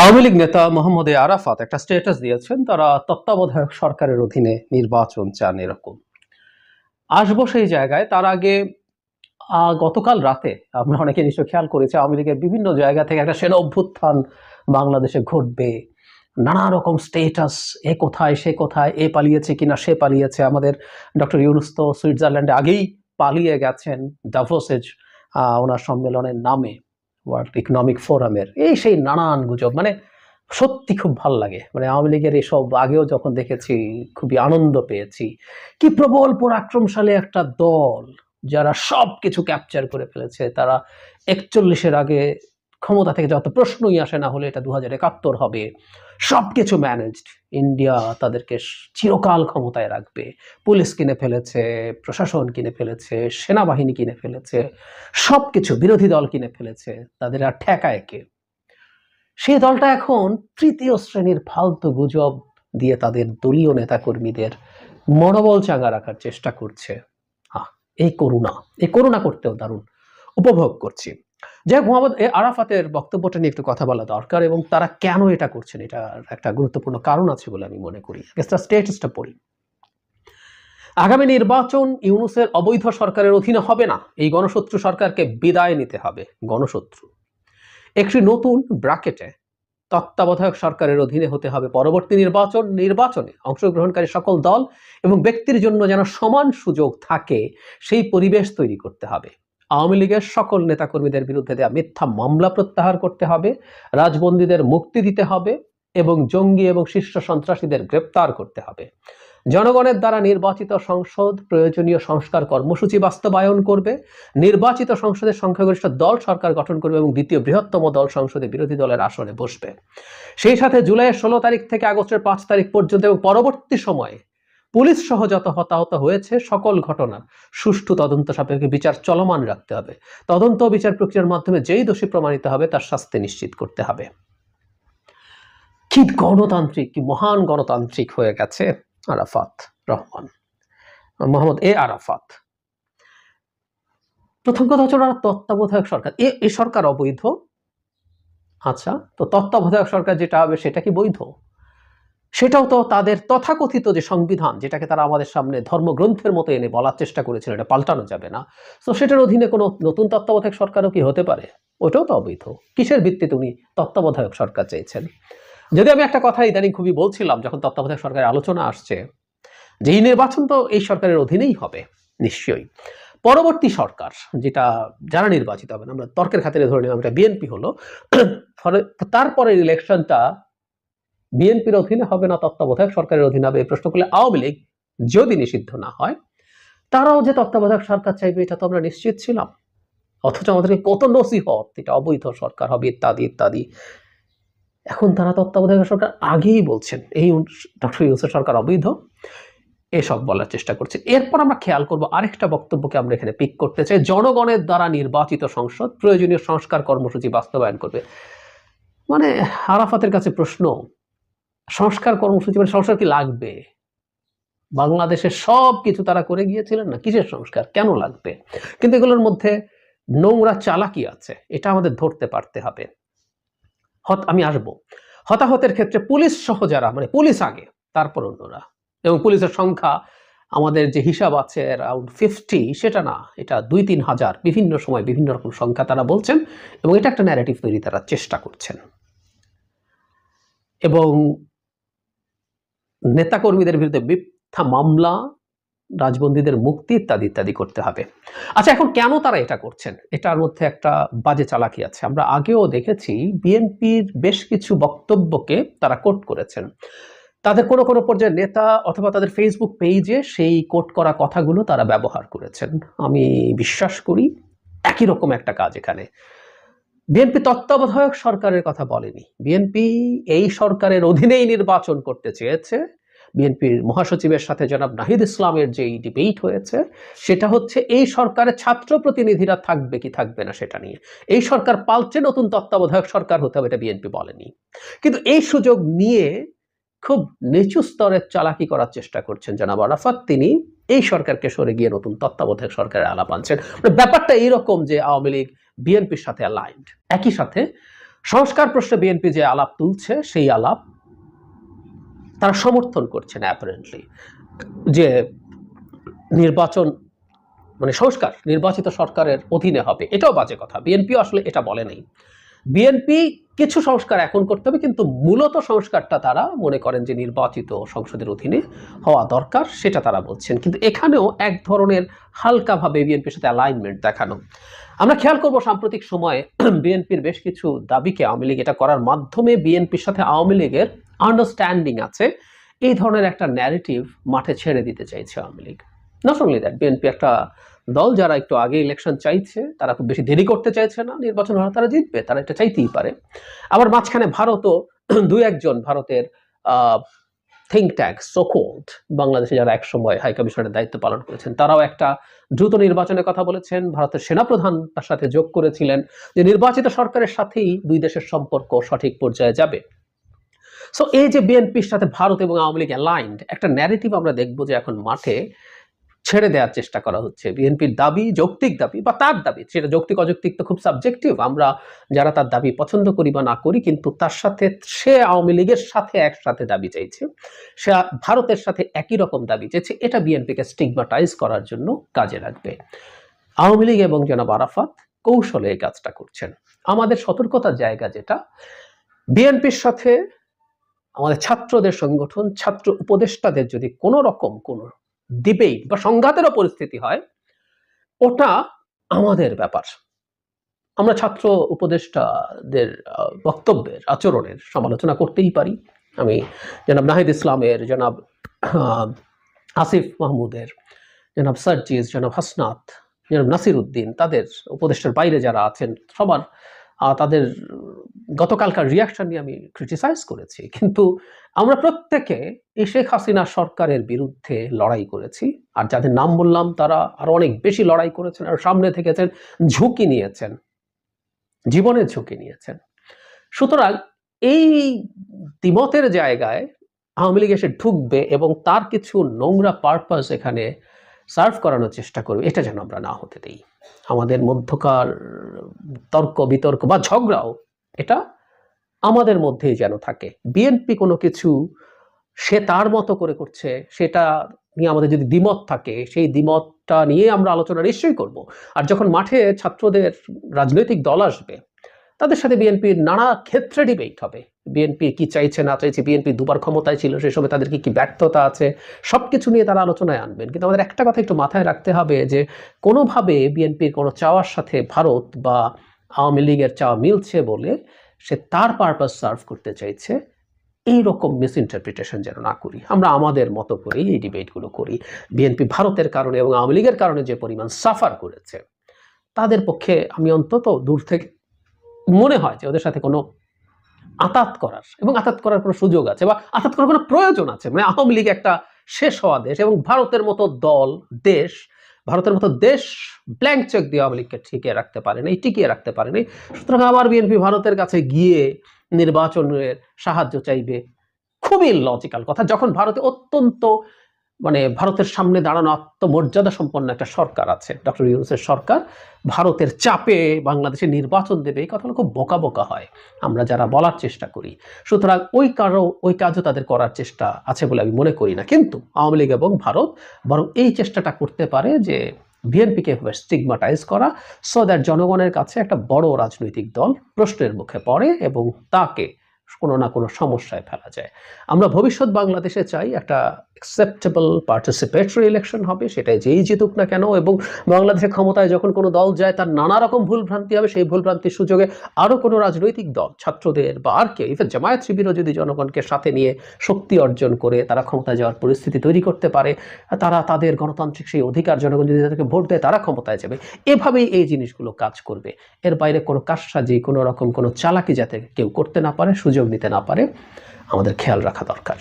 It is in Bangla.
আওয়ামী লীগ নেতা মোহাম্মদ আরাফাত একটা স্ট্যাটাস দিয়েছেন, তারা তত্ত্বাবধায়ক সরকারের অধীনে নির্বাচন চান। এরকম আসবো সেই জায়গায়। তার আগে গতকাল রাতে আমরা অনেকে নিশ্চয় খেয়াল করেছি, আওয়ামী লীগের বিভিন্ন জায়গা থেকে একটা সেনা অভ্যুত্থান বাংলাদেশে ঘটবে, নানা রকম স্টেটাস, এ কোথায় সে কোথায়, এ পালিয়েছে কিনা সে পালিয়েছে। আমাদের ডক্টর ইউনূস তো সুইজারল্যান্ডে আগেই পালিয়ে গেছেন ডাভোসের ওনার সম্মেলনের নামে, ওয়ার্ল্ড ইকোনমিক ফোরামের। এই সেই নানান গুজব, মানে সত্যি খুব ভাল লাগে। মানে আওয়ামী লীগের এসব আগেও যখন দেখেছি খুবই আনন্দ পেয়েছি। কি প্রবল পরাক্রমশালী একটা দল, যারা সব কিছু ক্যাপচার করে ফেলেছে। তারা 41-এর আগে ক্ষমতা থেকে যত প্রশ্নই আসে না হলে এটা 2071 হবে। সবকিছু ম্যানেজড। ইন্ডিয়া তাদেরকে চিরকাল ক্ষমতায় রাখবে। পুলিশ কিনে ফেলেছে, প্রশাসন কিনে ফেলেছে, সেনাবাহিনী কিনে ফেলেছে, সবকিছু বিরোধী দল কিনে ফেলেছে। তাদের আর ঠেকায় কে? সেই দলটা এখন তৃতীয় শ্রেণীর ফালতু গুজব দিয়ে তাদের দলীয় নেতাকর্মীদের মনোবল চাঙ্গা রাখার চেষ্টা করছে। এই করুণা করতেও দারুণ উপভোগ করছি। যাই হোক, মোহাম্মদ আরাফাতের বক্তব্যটা নিয়ে একটু কথা বলা দরকার, এবং তারা কেন এটা করছেন এটা একটা গুরুত্বপূর্ণ কারণ আছে বলে আমি মনে করি। স্টেটাসটা পড়ি। আগামী নির্বাচন ইউনূসের অবৈধ সরকারের অধীনে হবে না, এই গণশত্রু সরকারকে বিদায় নিতে হবে। গণশত্রু একটি নতুন ব্র্যাকেটে তত্ত্বাবধায়ক সরকারের অধীনে হতে হবে পরবর্তী নির্বাচনে অংশগ্রহণকারী সকল দল এবং ব্যক্তির জন্য যেন সমান সুযোগ থাকে, সেই পরিবেশ তৈরি করতে হবে। আওয়ামী লীগের সকল নেতাকর্মীদের বিরুদ্ধে দেওয়া মিথ্যা মামলা প্রত্যাহার করতে হবে, রাজবন্দীদের মুক্তি দিতে হবে এবং জঙ্গি এবং শীর্ষ সন্ত্রাসীদের গ্রেপ্তার করতে হবে। জনগণের দ্বারা নির্বাচিত সংসদ প্রয়োজনীয় সংস্কার কর্মসূচি বাস্তবায়ন করবে। নির্বাচিত সংসদের সংখ্যাগরিষ্ঠ দল সরকার গঠন করবে এবং দ্বিতীয় বৃহত্তম দল সংসদে বিরোধী দলের আসনে বসবে। সেই সাথে জুলাইয়ের 16 তারিখ থেকে আগস্টের 5 তারিখ পর্যন্ত এবং পরবর্তী সময়ে পুলিশ সহ যত হতাহত হয়েছে সকল ঘটনার সুষ্ঠু তদন্ত সাপেক্ষে বিচার চলমান রাখতে হবে। তদন্ত বিচার প্রক্রিয়ার মাধ্যমে যেই দোষী প্রমাণিত হবে তার শাস্তি নিশ্চিত করতে হবে। কি গণতান্ত্রিক, কি মহান গণতান্ত্রিক হয়ে গেছে আরাফাত রহমান, মোহাম্মদ আরাফাত। প্রথম কথা হচ্ছে ওরা তত্ত্বাবধায়ক সরকার, এই সরকার অবৈধ। আচ্ছা, তো তত্ত্বাবধায়ক সরকার যেটা হবে সেটা কি বৈধ? সেটাও তো তাদের তথাকথিত যে সংবিধান, যেটাকে তারা আমাদের সামনে ধর্মগ্রন্থের মতো এনে বলার চেষ্টা করেছিল, এটা পাল্টানো যাবে না। তো সেটার অধীনে কোনো নতুন তত্ত্বাবধায়ক সরকারও কি হতে পারে? ওটাও তো অবৈধ। কিসের ভিত্তিতে উনি তত্ত্বাবধায়ক সরকার চাইছেন? যদি আমি একটা কথা ইদানিং খুবই বলছিলাম, যখন তত্ত্বাবধায়ক সরকারের আলোচনা আসছে, যে এই নির্বাচন তো এই সরকারের অধীনেই হবে নিশ্চয়ই। পরবর্তী সরকার যেটা যারা নির্বাচিত হবেন, আমরা তর্কের খাতিরে ধরে নিলাম এটা বিএনপি হলো, তারপরে ইলেকশনটা বিএনপির অধীনে হবে না তত্ত্বাবধায়ক সরকারের অধীনে হবে? এই প্রশ্ন করলে আওয়ামী লীগ যদি নিষিদ্ধ না হয়, তারাও যে তত্ত্বাবধায়ক সরকার চাইবে এটা তো আমরা নিশ্চিত ছিলাম। অথচ আমাদেরকে কত নসিহত, এটা অবৈধ সরকার হবে ইত্যাদি ইত্যাদি। এখন তারা তত্ত্বাবধায়ক সরকার আগেই বলছেন এই ডক্টর ইউনূসের সরকার অবৈধ, এসব বলার চেষ্টা করছে। এরপর আমরা খেয়াল করব আরেকটা বক্তব্যকে আমরা এখানে পিক করতে চাই, জনগণের দ্বারা নির্বাচিত সংসদ প্রয়োজনীয় সংস্কার কর্মসূচি বাস্তবায়ন করবে। মানে আরাফাতের কাছে প্রশ্ন, সংস্কার কর্মসূচি মানে সংস্কার কি লাগবে? বাংলাদেশের সব কিছু তারা করে গিয়েছিলেন না, কিসের সংস্কার, কেন লাগবে? কিন্তু এগুলোর মধ্যে নোংরা চালাকি আছে, এটা আমাদের ধরতে পারতে হবে। আমি আসবো হতাহতের ক্ষেত্রে পুলিশ সহ যারা, মানে পুলিশ আগে তারপর অন্যরা, এবং পুলিশের সংখ্যা আমাদের যে হিসাব আছে অ্যারাউন্ড 50, সেটা না, এটা 2-3 হাজার, বিভিন্ন সময় বিভিন্ন রকম সংখ্যা তারা বলছেন, এবং এটা একটা ন্যারেটিভ তৈরি তারা চেষ্টা করছেন। এবং নেতাকর্মীদের বিরুদ্ধে মিথ্যা মামলা, রাজবন্দীদের মুক্তি ইত্যাদি ইত্যাদি করতে হবে। আচ্ছা, এখন কেন তারা এটা করছেন? এটার মধ্যে একটা বাজে চালাকি আছে। আমরা আগেও দেখেছি বিএনপির বেশ কিছু বক্তব্যকে তারা কোট করেছেন। তাদের কোনো কোনো পর্যায়ে নেতা অথবা তাদের ফেসবুক পেজে সেই কোট করা কথাগুলো তারা ব্যবহার করেছেন। আমি বিশ্বাস করি একই রকম একটা কাজ এখানে। বিএনপি তত্ত্বাবধায়ক সরকারের কথা বলেনি, বিএনপি এই সরকারের অধীনেই নির্বাচন করতে চেয়েছে। বিএনপির মহাসচিবের সাথে জনাব নাহিদ ইসলামের যেই ডিবেট হয়েছে, সেটা হচ্ছে এই সরকারের ছাত্র প্রতিনিধিরা থাকবে কি থাকবে না সেটা নিয়ে। এই সরকার পাল্টে নতুন তত্ত্বাবধায়ক সরকার হতে হবে, এটা বিএনপি বলেনি। কিন্তু এই সুযোগ নিয়ে খুব নিচু স্তরের চালাকি করার চেষ্টা করছেন জনাব আরাফাত। তিনি এই সরকারকে সরে গিয়ে নতুন তত্ত্বাবধায়ক সরকারের আলাপ আনছেন। ব্যাপারটা এইরকম যে আওয়ামী লীগ বিএনপির সাথে অ্যালাইন্ড। একই সাথে সংস্কার প্রশ্নে বিএনপি যে আলাপ তুলছে সেই আলাপ তারা সমর্থন করছেন অ্যাপারেন্টলি, যে নির্বাচন মানে সংস্কার নির্বাচিত সরকারের অধীনে হবে, এটাও বাজে কথা। বিএনপি আসলে এটা বলে নাই। বিএনপি কিছু সংস্কার এখন করতে হবে, কিন্তু মূলত সংস্কারটা তারা মনে করেন যে নির্বাচিত সংসদের অধীনে হওয়া দরকার, সেটা তারা বলছেন। কিন্তু এখানেও এক ধরনের হালকাভাবে বিএনপির সাথে অ্যালাইনমেন্ট দেখানো। আমরা খেয়াল করব সাম্প্রতিক সময়ে বিএনপির বেশ কিছু দাবিকে আওয়ামী লীগ এটা করার মাধ্যমে বিএনপির সাথে আওয়ামী লীগের আন্ডারস্ট্যান্ডিং আছে, এই ধরনের একটা ন্যারেটিভ মাঠে ছেড়ে দিতে চাইছে Awami League. Not only that, BNP একটা দল যারা একটু আগে ইলেকশন চাইছে, তারা খুব বেশি দেরি করতে চাইছে না, নির্বাচন হলে তারা জিতবে, তারা এটা চাইতেই পারে। আবার মাঝখানে ভারতও দুই একজন ভারতের থিঙ্ক ট্যাঙ্ক সোকল্ড বাংলাদেশে যারা একসময় হাই কমিশনের দায়িত্ব পালন করেছেন, তারাও একটা দ্রুত নির্বাচনের কথা বলেছেন। ভারতের সেনাপ্রধান তার সাথে যোগ করেছিলেন যে নির্বাচিত সরকারের সাথেই দুই দেশের সম্পর্ক সঠিক পর্যায়ে যাবে। সো এই যে বিএনপির সাথে ভারত এবং আওয়ামী লীগ অ্যালাইন্ড, একটা ন্যারেটিভ আমরা দেখবো যে এখন মাঠে ছেড়ে দেওয়ার চেষ্টা করা হচ্ছে। বিএনপির দাবি যৌক্তিক দাবি, বা তার দাবি, সেটা যৌক্তিক অযৌক্তিক তো খুব সাবজেক্টিভ, আমরা যারা তার দাবি পছন্দ করি বা না করি, কিন্তু তার সাথে সে আওয়ামী লীগের সাথে একসাথে দাবি চাইছে, সে ভারতের সাথে একই রকম দাবি চাইছে, এটা বিএনপিকে স্টিগমাটাইজ করার জন্য কাজে লাগবে। আওয়ামী লীগ এবং জনাব আরাফাত কৌশলে এই কাজটা করছেন। আমাদের সতর্কতার জায়গা যেটা, বিএনপির সাথে আমাদের ছাত্রদের সংগঠন, ছাত্র উপদেষ্টাদের যদি কোনো রকম কোনো ডিবেট বা সংঘাতেরও পরিস্থিতি হয়, ওটা আমাদের ব্যাপার। আমরা ছাত্র উপদেষ্টাদের বক্তব্যের আচরণের সমালোচনা করতেই পারি। আমি জনাব নাহিদ ইসলামের, জনাব আসিফ মাহমুদের, জনাব সার্জিস, জনাব হাসনাত, জনাব নাসির উদ্দিন, তাদের উপদেষ্টার বাইরে যারা আছেন সবার তাদের গতকালকার রিয়াকশন নিয়ে আমি ক্রিটিসাইজ করেছি। কিন্তু আমরা প্রত্যেকে এই শেখ হাসিনা সরকারের বিরুদ্ধে লড়াই করেছি, আর যাদের নাম বললাম তারা আরো অনেক বেশি লড়াই করেছেন, আর সামনে থেকেছেন, ঝুঁকি নিয়েছেন, জীবনের ঝুঁকি নিয়েছেন। সুতরাং এই দ্বিমতের জায়গায় আওয়ামী লীগ এসে ঢুকবে এবং তার কিছু নোংরা পারপাস এখানে সার্ভ করানোর চেষ্টা করবে, এটা যেন আমরা না হতে দেই। আমাদের মধ্যকার তর্ক বিতর্ক বা ঝগড়াও এটা আমাদের মধ্যেই যেন থাকে। বিএনপি কোনো কিছু সে তার মতো করে করছে, সেটা নিয়ে আমাদের যদি দ্বিমত থাকে, সেই দ্বিমতটা নিয়ে আমরা আলোচনা নিশ্চয়ই করব। আর যখন মাঠে ছাত্রদের রাজনৈতিক দল আসবে, তাদের সাথে বিএনপির নানা ক্ষেত্রে ডিবেট হবে। বিএনপি কি চাইছে না চাইছে, বিএনপি দুবার ক্ষমতায় ছিল, সেই সময় তাদের কি ব্যর্থতা আছে, সবকিছু নিয়ে তারা আলোচনায় আনবেন। কিন্তু আমাদের একটা কথা একটু মাথায় রাখতে হবে যে কোনোভাবে বিএনপির কোনো চাওয়ার সাথে ভারত বা আওয়ামী লীগের চাওয়া মিলছে বলে সে তার পারপাস সার্ভ করতে চাইছে, এইরকম মিসইন্টারপ্রিটেশন যেন না করি। আমরা আমাদের মতো করেই এই ডিবেটগুলো করি। বিএনপি ভারতের কারণে এবং আওয়ামী লীগের কারণে যে পরিমাণ সাফার করেছে, তাদের পক্ষে আমি অন্তত দূর থেকে মনে হয় যে ওদের সাথে কোনো আতাত করার এবং আতাত করার কোনো সুযোগ আছে বা আতাত করার কোনো প্রয়োজন আছে। মানে আওয়ামী লীগ একটা শেষ হওয়া দেশ এবং ভারতের মতো দল দেশ, ভারতের মতো দেশ ব্ল্যাঙ্ক চেক দিয়ে আওয়ামী লীগকে টিকিয়ে রাখতে পারেনি। সুতরাং আবার বিএনপি ভারতের কাছে গিয়ে নির্বাচনের সাহায্য চাইবে, খুবই লজিক্যাল কথা। যখন ভারতে অত্যন্ত মানে ভারতের সামনে দাঁড়ানো আত্মমর্যাদা সম্পন্ন একটা সরকার আছে, ডক্টর ইউনূসের সরকার, ভারতের চাপে বাংলাদেশে নির্বাচন দেবে, এই কথাগুলো খুব বোকা বোকা হয় আমরা যারা বলার চেষ্টা করি। সুতরাং ওই কাজও তাদের করার চেষ্টা আছে বলে আমি মনে করি না। কিন্তু আওয়ামী লীগ এবং ভারত বরং এই চেষ্টাটা করতে পারে যে বিএনপিকে স্টিগমাটাইজ করা, সো দ্যাট জনগণের কাছে একটা বড় রাজনৈতিক দল প্রশ্নের মুখে পড়ে এবং তাকে কোনো না কোনো সমস্যায় ফেলা যায়। আমরা ভবিষ্যৎ বাংলাদেশে চাই একটা অ্যাকসেপ্টেবল পার্টিসিপেটরি ইলেকশন হবে, সেটাই যেই জিতুক না কেন, এবং বাংলাদেশের ক্ষমতায় যখন কোনো দল যায় তার নানা রকম ভুলভ্রান্তি হবে, সেই ভুলভ্রান্তির সুযোগে আরও কোনো রাজনৈতিক দল, ছাত্রদের বা আর কেউ, ইভেন জামায়াত শিবিরও যদি জনগণকে সাথে নিয়ে শক্তি অর্জন করে তারা ক্ষমতায় যাওয়ার পরিস্থিতি তৈরি করতে পারে, তারা তাদের গণতান্ত্রিক সেই অধিকার, জনগণ যদি তাদেরকে ভোট দেয় তারা ক্ষমতায় যাবে, এভাবেই এই জিনিসগুলো কাজ করবে। এর বাইরে কোনো কারসাজি, কোনো রকম কোনো চালাকি যাতে কেউ করতে না পারে, সুযোগ নিতে না পারে, আমাদের খেয়াল রাখা দরকার।